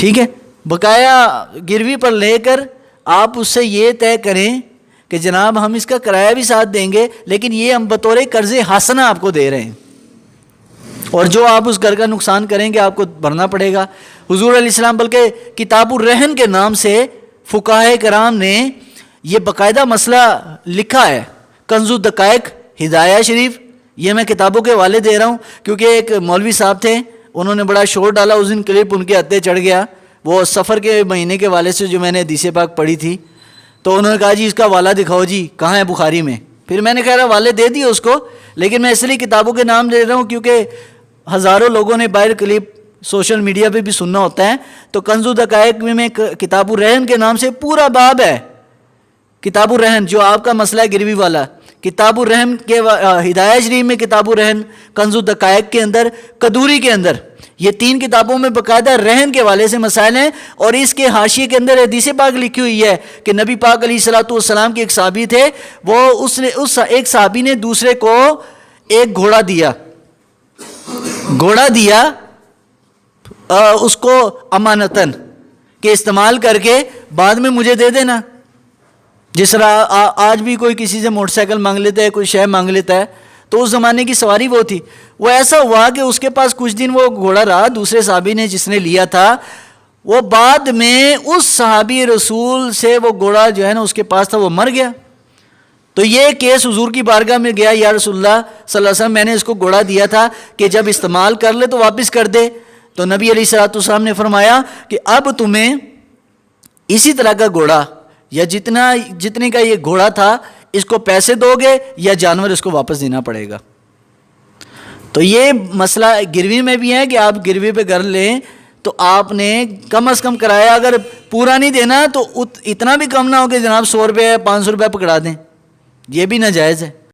ٹھیک ہے، بقایا گروی پر لے کر آپ اس سے یہ طے کریں کہ جناب ہم اس کا کرایہ بھی ساتھ دیں گے، لیکن یہ ہم بطور قرض حسنہ آپ کو دے رہے ہیں، اور جو آپ اس گھر کا نقصان کریں گے آپ کو بھرنا پڑے گا۔ حضور علیہ السلام بلکہ کتاب الرہن کے نام سے فقہائے کرام نے یہ باقاعدہ مسئلہ لکھا ہے۔ کنز الدقائق ہدایہ شریف، یہ میں کتابوں کے حوالے دے رہا ہوں کیونکہ ایک مولوی صاحب تھے، انہوں نے بڑا شور ڈالا، اس دن کلپ ان کے ہتھے چڑھ گیا، وہ سفر کے مہینے کے حوالے سے جو میں نے حدیث پاک پڑھی تھی، تو انہوں نے کہا جی اس کا حوالہ دکھاؤ جی کہاں ہے بخاری میں۔ پھر میں نے کہا حوالے دے دیے اس کو، لیکن میں اس لیے کتابوں کے نام دے رہا ہوں کیونکہ ہزاروں لوگوں نے باہر کلپ سوشل میڈیا پہ بھی سننا ہوتا ہے۔ تو کنز الدقائق میں کتاب الرہن کے نام سے پورا باب ہے، کتاب الرہن جو آپ کا مسئلہ ہے گروی والا، کتاب الرہن کے ہدایہ شریف میں کتاب الرہن، کنز الدقائق کے اندر، قدوری کے اندر، یہ تین کتابوں میں باقاعدہ رہن کے حوالے سے مسائل ہیں۔ اور اس کے حاشیے کے اندر حدیث پاک لکھی ہوئی ہے کہ نبی پاک علیہ السلام کے ایک صحابی تھے، وہ اس ایک صحابی نے دوسرے کو ایک گھوڑا دیا اس کو امانتاً کہ استعمال کر کے بعد میں مجھے دے دینا۔ جس طرح آج بھی کوئی کسی سے موٹر سائیکل مانگ لیتا ہے، کوئی شے مانگ لیتا ہے، تو اس زمانے کی سواری وہ تھی۔ وہ ایسا ہوا کہ اس کے پاس کچھ دن وہ گھوڑا رہا، دوسرے صحابی نے جس نے لیا تھا وہ بعد میں اس صحابی رسول سے وہ گھوڑا جو ہے نا اس کے پاس تھا وہ مر گیا۔ تو یہ کیس حضور کی بارگاہ میں گیا، یا رسول اللہ صلی اللہ علیہ وسلم میں نے اس کو گھوڑا دیا تھا کہ جب استعمال کر لے تو واپس کر دے۔ تو نبی علیہ السلام نے فرمایا کہ اب تمہیں اسی طرح کا گھوڑا یا جتنے کا یہ گھوڑا تھا اس کو پیسے دو گے یا جانور اس کو واپس دینا پڑے گا۔ تو یہ مسئلہ گروی میں بھی ہے کہ آپ گروی پہ گھر لیں تو آپ نے کم از کم کرایہ اگر پورا نہیں دینا تو اتنا بھی کم نہ ہو کہ جناب 100 روپے 500 روپے پکڑا دیں، یہ بھی ناجائز ہے۔